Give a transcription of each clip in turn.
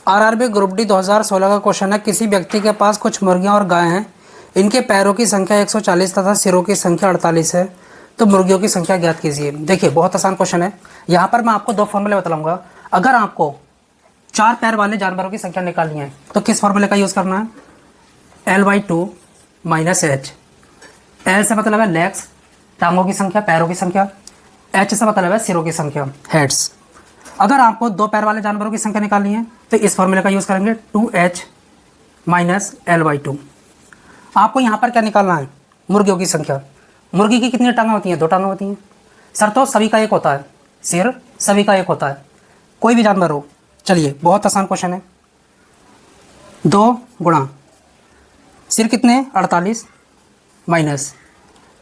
RRB group D 2016 का question है, किसी व्यक्ति के पास कुछ मुर्गियां और गाय हैं। इनके पैरों की संख्या 140 तथा सिरों की संख्या 48 है, तो मुर्गियों की संख्या ज्ञात कीजिए। देखिए बहुत आसान क्वेश्चन है। यहाँ पर मैं आपको दो फॉर्मूले बताऊंगा। अगर आपको 4 पैर वाले जानवरों की संख्या निकालनी है तो किस फॉर्मूले का यूज़ करना है? L/2 - H। L से मतलब है लेग्स, टांगों की संख्या, पैरों की संख्या। H से मतलब है सिरों की संख्या, हेड्स। अगर आपको 2 पैर वाले जानवरों की संख्या निकालनी है तो इस फॉर्मूले का यूज़ करेंगे, 2H - L/2। आपको यहाँ पर क्या निकालना है? मुर्गियों की संख्या। मुर्गी की कितनी टांगें होती हैं? 2 टांगें होती हैं। सर तो सभी का एक होता है, सिर सभी का एक होता है, कोई भी जानवर हो। चलिए बहुत आसान क्वेश्चन है। 2 गुणा सिर कितने? 48 माइनस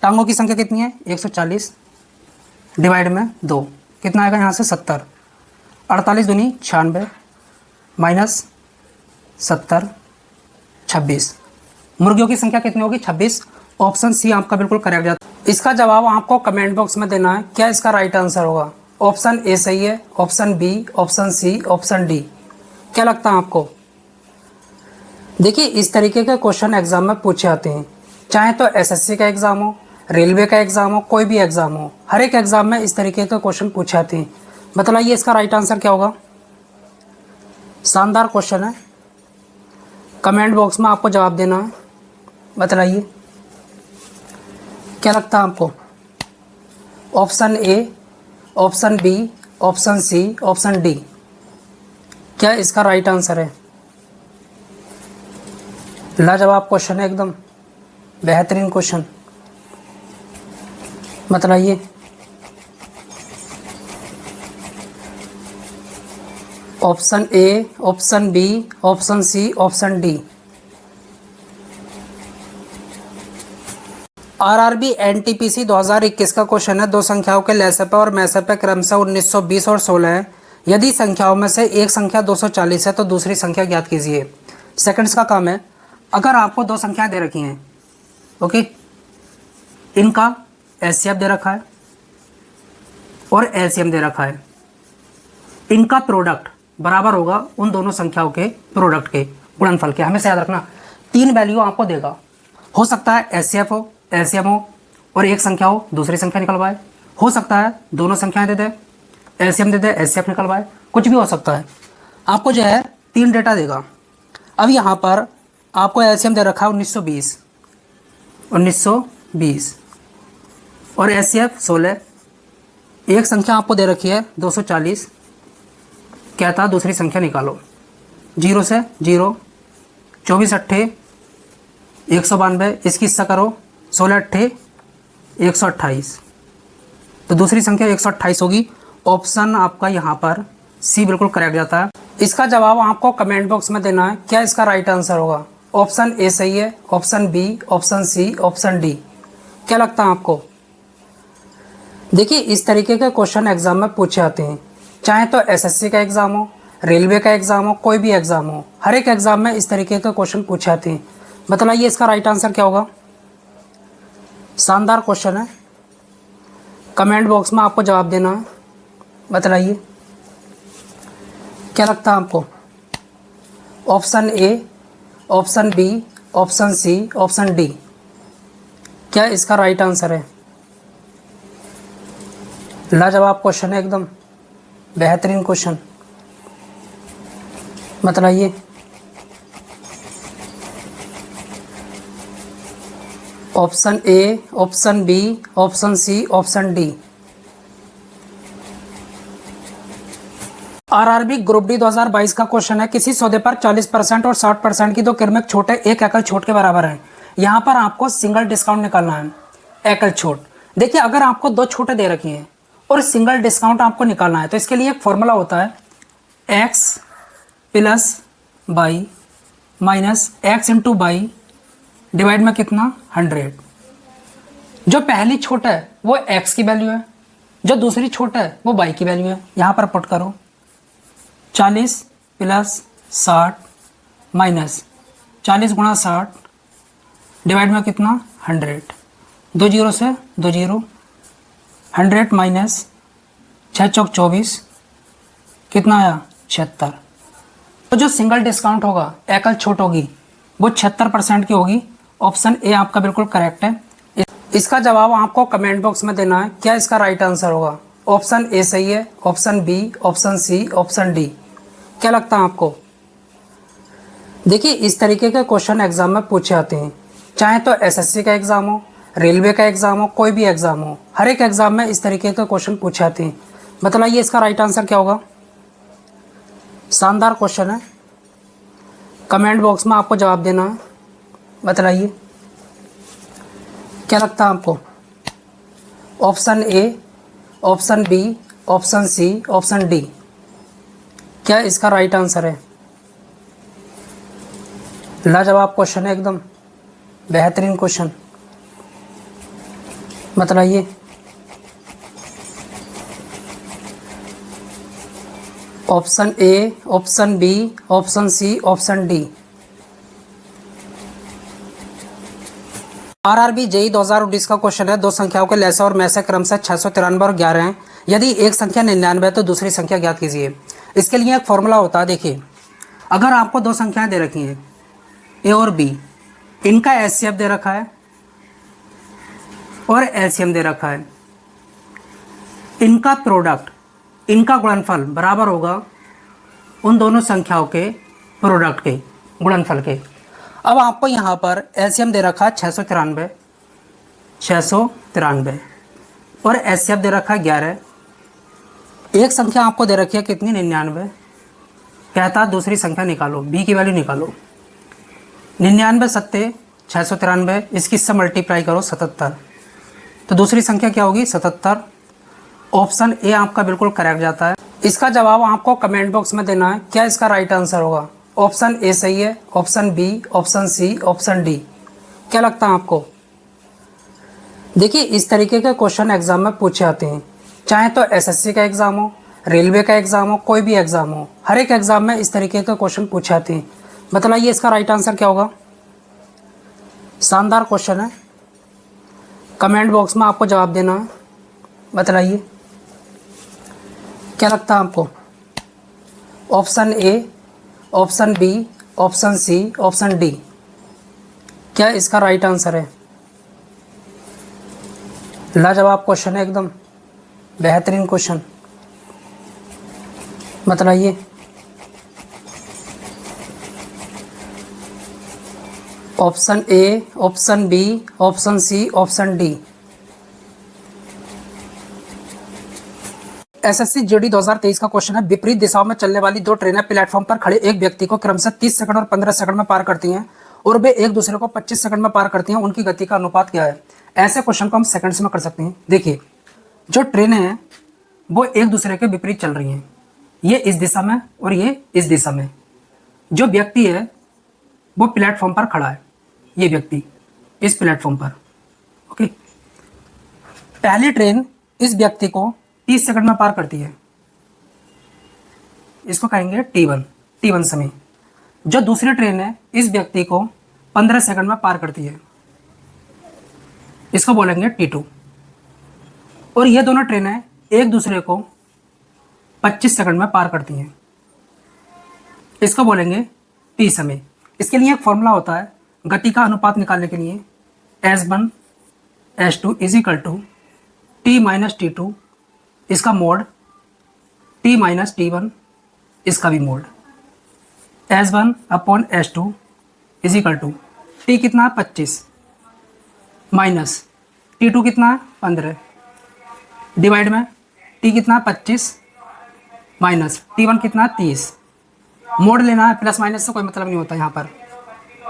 टांगों की संख्या कितनी है? 140 डिवाइड में 2 कितना आएगा यहाँ से? 70। 48 दूनी 96 माइनस 70 26। मुर्गियों की संख्या कितनी होगी? 26। ऑप्शन सी आपका बिल्कुल करेक्ट जाता है। इसका जवाब आपको कमेंट बॉक्स में देना है। क्या इसका राइट आंसर होगा? ऑप्शन ए सही है, option B, option C, option D. क्या लगता है आपको? देखिए इस तरीके के क्वेश्चन एग्जाम में पूछे आते हैं, चाहे तो एसएससी का एग्जाम हो, रेलवे का एग्जाम हो, कोई भी एग्जाम हो, हर एक एग्जाम में इस तरीके के क्वेश्चन पूछे आते हैं। बताइए इसका राइट आंसर क्या होगा? शानदार क्वेश्चन है, कमेंट बॉक्स में आपको जवाब देना है। बताइए क्या लगता है आपको? Option A, option B, option C, option D, क्या इसका राइट आंसर है? लाजवाब क्वेश्चन है, एकदम बेहतरीन क्वेश्चन। बताइए option A, option B, option C, option D. RRB NTPC 2021 का क्वेश्चन है। 2 संख्याओं के लसाअ और मसअ क्रमशः 1920 और 16 है। यदि संख्याओं में से एक संख्या 240 है तो दूसरी संख्या ज्ञात कीजिए। सेकंड्स का काम है। अगर आपको 2 संख्याएं दे रखी हैं, ओके, इनका एचसीएफ दे रखा है और एलसीएम दे रखा है, इनका प्रोडक्ट बराबर होगा उन दोनों संख्याओं के प्रोडक्ट के, गुणनफल के। हमेशा याद रखना 3 वैल्यू आपको देगा। हो सकता है एचसीएफ हो, एलसीएम हो और एक संख्या हो दूसरी संख्या निकलवाए। हो सकता है दोनों संख्याएं दे दे, एलसीएम दे दे, एचसीएफ निकलवाए, कुछ भी हो सकता है। आपको जो है 3 डेटा देगा। अब यहाँ पर आपको एलसीएम दे रखा है 1920 और एचसीएफ 16। एक संख्या आपको दे रखी है 240, कहता है दूसरी संख्या निकालो। 0 से 0, 24 अट्ठे 192, इसकी हिस्सा करो, 16 अट्ठे 128, तो दूसरी संख्या 128 होगी। ऑप्शन आपका यहाँ पर सी बिल्कुल करेक्ट जाता है। इसका जवाब आपको कमेंट बॉक्स में देना है। क्या इसका राइट आंसर होगा? ऑप्शन ए सही है, option B, option C, option D. क्या लगता है आपको? देखिए इस तरीके के क्वेश्चन एग्जाम में पूछे आते हैं, चाहे तो एसएससी का एग्जाम हो, रेलवे का एग्जाम हो, कोई भी एग्जाम हो, हर एक एग्जाम में इस तरीके के क्वेश्चन पूछे आते हैं। बताइए इसका राइट आंसर क्या होगा? शानदार क्वेश्चन है, कमेंट बॉक्स में आपको जवाब देना है। बताइए क्या लगता है आपको? Option A, option B, option C, option D, क्या इसका राइट आंसर है? लाजवाब क्वेश्चन है, एकदम बेहतरीन क्वेश्चन। बताइए option A, option B, option C, option D. RRB group D 2022 का क्वेश्चन है। किसी सौदे पर 40% और 60% की 2 क्रमिक छूट 1 एकल छूट के बराबर है। यहाँ पर आपको सिंगल डिस्काउंट निकालना है, एकल छूट। देखिए अगर आपको 2 छूटें दे रखी हैं और सिंगल डिस्काउंट आपको निकालना है तो इसके लिए एक फॉर्मूला होता है, x + y minus x × y divide में कितना? 100। जो पहली छूट है वो x की वैल्यू है, जो दूसरी छूट है वो y की वैल्यू है। यहाँ पर पुट करो, 40 + 60 माइनस 40 × 60 डिवाइड में कितना? 100। 2 0 से 2 0, 100 माइनस 6 चौक 24, कितना आया? 76। तो जो सिंगल डिस्काउंट होगा, एकल छूट होगी, वो 76% की होगी। ऑप्शन ए आपका बिल्कुल करेक्ट है। इसका जवाब आपको कमेंट बॉक्स में देना है, क्या इसका राइट आंसर होगा। ऑप्शन ए सही है, option B, option C, option D. क्या लगता है आपको? देखिए, इस तरीके के क्वेश्चन एग्जाम में पूछे आते हैं, चाहे तो एसएससी का एग्जाम हो, रेलवे का एग्जाम हो, कोई भी एग्जाम हो, हर एक एग्जाम में इस तरीके के क्वेश्चन पूछे आते हैं। बताइए इसका राइट आंसर क्या होगा। शानदार क्वेश्चन है, कमेंट बॉक्स में आपको जवाब देना है। बताइए क्या लगता है आपको। Option A, option B, option C, option D, क्या इसका राइट आंसर है। लाजवाब क्वेश्चन है, एकदम बेहतरीन क्वेश्चन। बताइए option A, option B, option C, option D. RRB JE 2019 का क्वेश्चन है, दो संख्याओं के लैसा और मैसे क्रमशः 693 और 11 हैं। यदि एक संख्या 99 है तो दूसरी संख्या ज्ञात कीजिए। इसके लिए एक फॉर्मूला होता है। देखिए, अगर आपको दो संख्याएं दे रखी हैं ए और बी, इनका एचसीएफ दे रखा है और एलसीएम दे रखा है, इनका प्रोडक्ट, इनका गुणनफल बराबर होगा उन दोनों संख्याओं के प्रोडक्ट के गुणनफल के। अब आपको यहाँ पर एलसीएम दे रखा है 693 और एचसीएफ दे रखा है 11। एक संख्या आपको दे रखी है कितनी, 99। कहता है दूसरी संख्या निकालो, बी की वैल्यू निकालो। 99 सत्ते 693, इसकी से मल्टीप्लाई करो 77, तो दूसरी संख्या क्या होगी 77। ऑप्शन ए आपका बिल्कुल करेक्ट जाता है। इसका जवाब आपको कमेंट बॉक्स में देना है, क्या इसका राइट आंसर होगा। ऑप्शन ए सही है, option B, option C, option D. क्या लगता है आपको। देखिए, इस तरीके के क्वेश्चन एग्जाम में पूछे आते हैं, चाहे तो एसएससी का एग्जाम हो, रेलवे का एग्जाम हो, कोई भी एग्जाम हो, हर एक एग्जाम में इस तरीके के क्वेश्चन पूछे आते हैं। बताइए इसका राइट आंसर क्या होगा। शानदार क्वेश्चन है, कमेंट बॉक्स में आपको जवाब देना है। बताइए क्या लगता है आपको। Option A, option B, option C, option D, क्या इसका राइट आंसर है। लाजवाब क्वेश्चन है, एकदम बेहतरीन क्वेश्चन। बताइए option A, option B, option C, option D. SSC GD 2023 का क्वेश्चन है, विपरीत दिशाओं में चलने वाली दो ट्रेनें प्लेटफॉर्म पर खड़े एक व्यक्ति को क्रमशः 30 सेकंड और 15 सेकंड में पार करती हैं और वे एक दूसरे को 25 सेकंड में पार करती हैं, उनकी गति का अनुपात क्या है। ऐसे क्वेश्चन को हम सेकंड्स में कर सकते हैं। देखिए, जो ट्रेनें हैं वो एक दूसरे के विपरीत चल रही हैं, ये इस दिशा में और ये इस दिशा में। जो व्यक्ति है वो प्लेटफॉर्म पर खड़ा है, ये व्यक्ति इस प्लेटफॉर्म पर। ओके, पहली ट्रेन इस व्यक्ति को 30 सेकंड में पार करती है, इसको कहेंगे T1 समय। जो दूसरी ट्रेन है इस व्यक्ति को 15 सेकंड में पार करती है, इसको बोलेंगे T2। और ये दोनों ट्रेनें एक दूसरे को 25 सेकंड में पार करती हैं, इसको बोलेंगे T समय। इसके लिए एक फॉर्मूला होता है गति का अनुपात निकालने के लिए, S1 S2 is equal to T minus T2 इसका मोड, T माइनस T1 इसका भी mod. S1 upon S2 is equal to T कितना है 25 माइनस T2 कितना है 15 डिवाइड में T कितना है 25 माइनस T1 कितना है 30। मोड लेना है, प्लस माइनस से कोई मतलब नहीं होता। यहाँ पर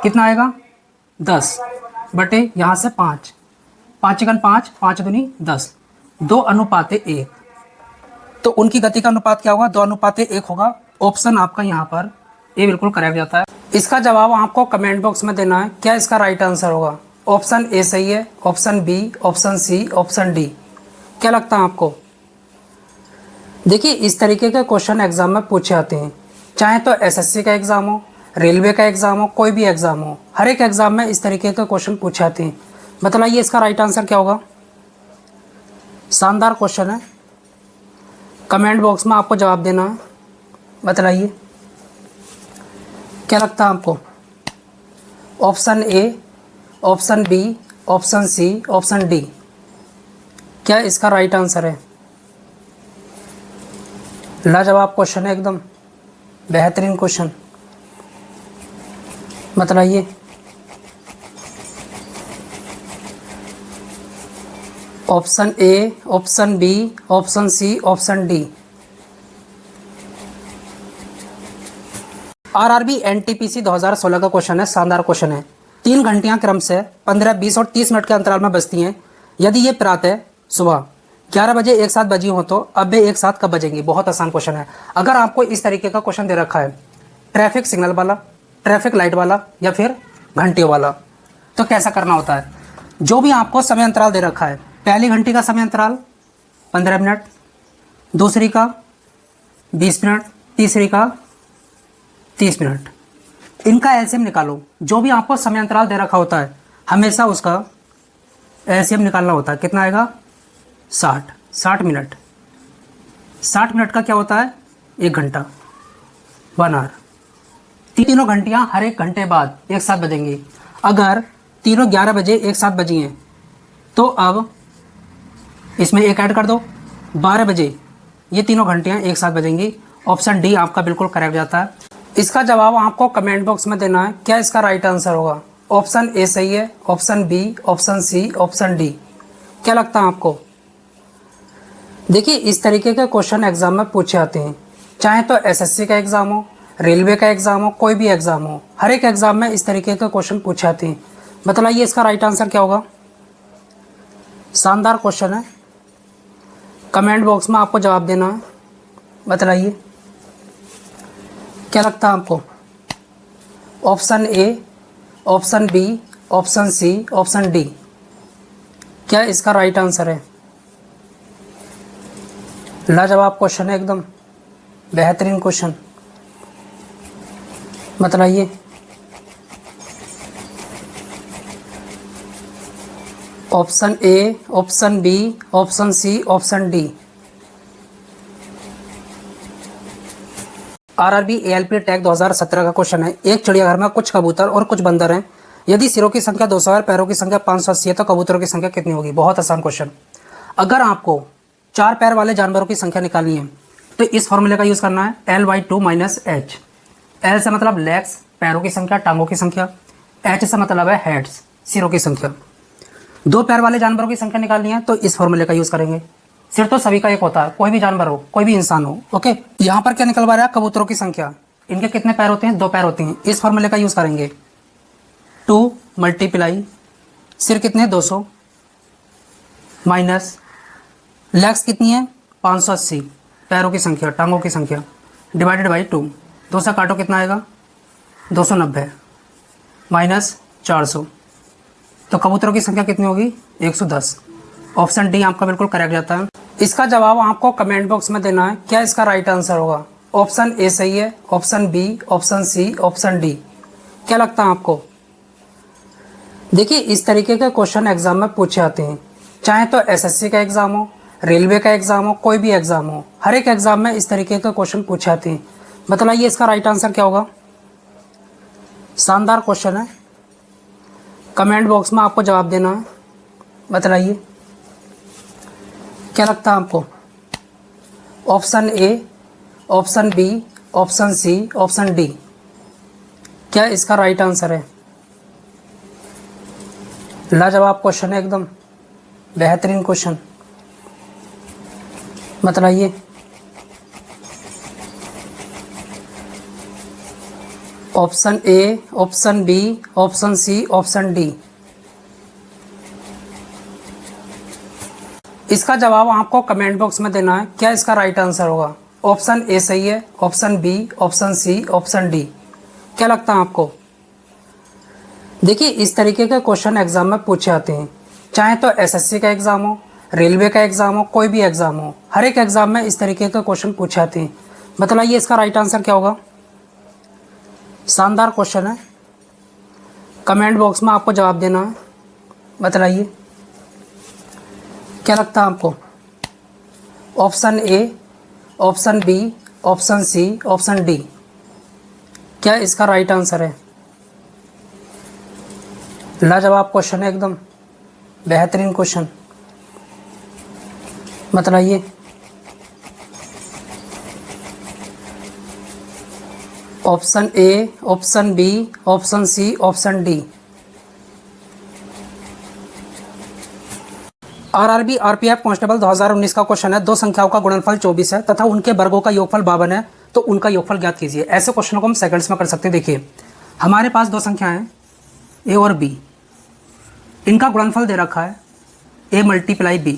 कितना आएगा 10 बटे यहाँ से 5, 5 एकन 5, 5 दूनी 10, 2:1। तो उनकी गति का अनुपात क्या होगा, 2:1 होगा। ऑप्शन आपका यहाँ पर ए बिल्कुल करेक्ट जाता है। इसका जवाब आपको कमेंट बॉक्स में देना है, क्या इसका राइट आंसर होगा। ऑप्शन ए सही है, option B, option C, option D. क्या लगता है आपको। देखिए, इस तरीके के क्वेश्चन एग्जाम में पूछे आते हैं, चाहे तो एसएससी का एग्जाम हो, रेलवे का एग्जाम हो, कोई भी एग्जाम हो, हर एक एग्जाम में इस तरीके के क्वेश्चन पूछे आते हैं। बताइए इसका राइट आंसर क्या होगा। शानदार क्वेश्चन है, कमेंट बॉक्स में आपको जवाब देना है। बताइए क्या लगता है आपको? Option A, option B, option C, option D, क्या इसका राइट आंसर है? लाजवाब क्वेश्चन है, एकदम बेहतरीन क्वेश्चन। बताइए। Option A, option B, option C, option D. RRB NTPC 2016 का क्वेश्चन है, शानदार क्वेश्चन है। 3 घंटियां क्रम से 15, 20 और 30 मिनट के अंतराल में बजती हैं। यदि ये प्रातः सुबह 11 बजे एक साथ बजी हो तो अब वे एक साथ कब बजेंगी? बहुत आसान क्वेश्चन है। अगर आपको इस तरीके का क्वेश्चन दे रखा है, ट्रैफिक सिग्नल वाला, ट्रैफिक लाइट वाला या फिर घंटियों वाला, तो कैसा करना होता है? जो भी आपको समय अंतराल दे रखा है, पहली घंटी का समय अंतराल 15 मिनट, दूसरी का 20 मिनट, तीसरी का 30 मिनट, इनका एलसीएम निकालो। जो भी आपको समय अंतराल दे रखा होता है हमेशा उसका एलसीएम निकालना होता है। कितना आएगा? 60 मिनट। 60 मिनट का क्या होता है? 1 घंटा, 1 आवर। तीनों घंटियां हर 1 घंटे बाद एक साथ बजेंगी। अगर तीनों 11 बजे एक साथ बजी हैं तो अब इसमें एक ऐड कर दो, 12 बजे ये तीनों घंटियां एक साथ बजेंगी। ऑप्शन डी आपका बिल्कुल करेक्ट जाता है। इसका जवाब आपको कमेंट बॉक्स में देना है, क्या इसका राइट आंसर होगा? ऑप्शन ए सही है, option B, option C, option D, क्या लगता है आपको? देखिए, इस तरीके के क्वेश्चन एग्जाम में पूछे आते हैं, चाहे तो एसएससी का एग्जाम हो, रेलवे का एग्जाम हो, कोई भी एग्जाम हो, हर एक एग्जाम में इस तरीके के क्वेश्चन पूछे आते हैं। बताइए इसका राइट आंसर क्या होगा? शानदार क्वेश्चन है, कमेंट बॉक्स में आपको जवाब देना है। बताइए क्या लगता है आपको? Option A, option B, option C, option D, क्या इसका राइट आंसर है? लाजवाब क्वेश्चन है, एकदम बेहतरीन क्वेश्चन। बताइए। Option A, option B, option C, option D. RRB ALP tag 2017 का क्वेश्चन है। एक चिड़ियाघर में कुछ कबूतर और कुछ बंदर हैं। यदि सिरों की संख्या 200 है, पैरों की संख्या 580 है, तो कबूतरों की संख्या कितनी होगी? बहुत आसान क्वेश्चन। अगर आपको 4 पैर वाले जानवरों की संख्या निकालनी है तो इस फॉर्मूले का यूज़ करना है, L/2 - H। L से मतलब लेग्स, पैरों की संख्या, टांगों की संख्या। H से मतलब है हेड्स, सिरों की संख्या। 2 पैर वाले जानवरों की संख्या निकालनी है तो इस फॉर्मूले का यूज़ करेंगे। सिर तो सभी का एक होता है, कोई भी जानवर हो, कोई भी इंसान हो। ओके, यहाँ पर क्या निकलवा रहा है? कबूतरों की संख्या। इनके कितने पैर होते हैं? 2 पैर होते हैं। इस फॉर्मूले का यूज़ करेंगे, 2 × सिर कितने? 200 माइनस लेग्स कितनी है? 580, पैरों की संख्या, टांगों की संख्या, डिवाइडेड बाई 2। 2 से काटो कितना आएगा? 290 माइनस 400, तो कबूतरों की संख्या कितनी होगी? 110। ऑप्शन डी आपका बिल्कुल करेक्ट जाता है। इसका जवाब आपको कमेंट बॉक्स में देना है, क्या इसका राइट आंसर होगा? ऑप्शन ए सही है, option B, option C, option D, क्या लगता है आपको? देखिए, इस तरीके के क्वेश्चन एग्जाम में पूछे आते हैं, चाहे तो एसएससी का एग्जाम हो, रेलवे का एग्जाम हो, कोई भी एग्जाम हो, हर एक एग्जाम में इस तरीके के क्वेश्चन पूछे आते हैं। बताइए इसका राइट आंसर क्या होगा? शानदार क्वेश्चन है, कमेंट बॉक्स में आपको जवाब देना है। बताइए क्या लगता है आपको? Option A, option B, option C, option D, क्या इसका राइट आंसर है? लाजवाब क्वेश्चन है, एकदम बेहतरीन क्वेश्चन। बताइए। Option A, option B, option C, option D, इसका जवाब आपको कमेंट बॉक्स में देना है, क्या इसका राइट आंसर होगा? ऑप्शन ए सही है, option B, option C, option D, क्या लगता है आपको? देखिए, इस तरीके के क्वेश्चन एग्जाम में पूछे आते हैं, चाहे तो एसएससी का एग्जाम हो, रेलवे का एग्जाम हो, कोई भी एग्जाम हो, हर एक एग्जाम में इस तरीके के क्वेश्चन पूछे आते हैं। बताइए इसका राइट आंसर क्या होगा? शानदार क्वेश्चन है, कमेंट बॉक्स में आपको जवाब देना है। बताइए क्या लगता है आपको? Option A, option B, option C, option D, क्या इसका राइट आंसर है? लाजवाब क्वेश्चन है एकदम, बेहतरीन क्वेश्चन। बताइए। Option A, option B, option C, option D. RRB RPF constable 2019 का क्वेश्चन है। दो संख्याओं का गुणनफल 24 है तथा उनके वर्गों का योगफल 52 है, तो उनका योगफल ज्ञात कीजिए। ऐसे क्वेश्चनों को हम सेकंड्स में कर सकते हैं। देखिए, हमारे पास दो संख्याएं हैं ए और बी, इनका गुणनफल दे रखा है A multiply B,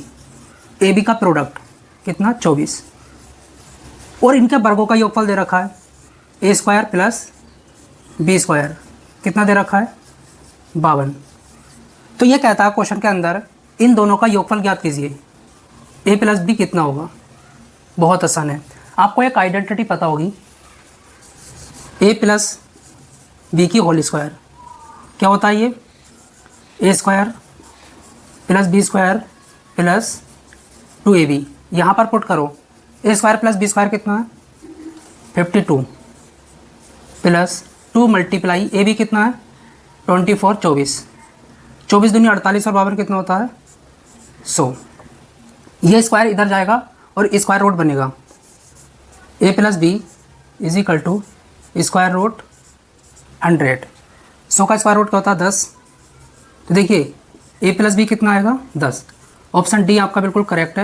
A B का प्रोडक्ट कितना 24, और इनके वर्गों का योगफल दे रखा है ए स्क्वायर प्लस बी स्क्वायर, कितना दे रखा है 52। तो ये कहता है क्वेश्चन के अंदर इन दोनों का योगफल ज्ञात कीजिए। ए प्लस बी कितना होगा? बहुत आसान है, आपको एक आइडेंटिटी पता होगी, ए प्लस बी की होल स्क्वायर। क्या होता है ये? A square plus b square plus 2ab। यहाँ पर पुट करो, a square plus b square कितना है 52 प्लस 2 मल्टीप्लाई ए बी कितना है 24, 24 दूनी 48 और 52 कितना होता है 100। ये स्क्वायर इधर जाएगा और स्क्वायर रूट बनेगा a plus b is equal to square root 100। 100 का स्क्वायर रूट क्या होता है 10। तो देखिए ए प्लस बी कितना आएगा 10। ऑप्शन डी आपका बिल्कुल करेक्ट है।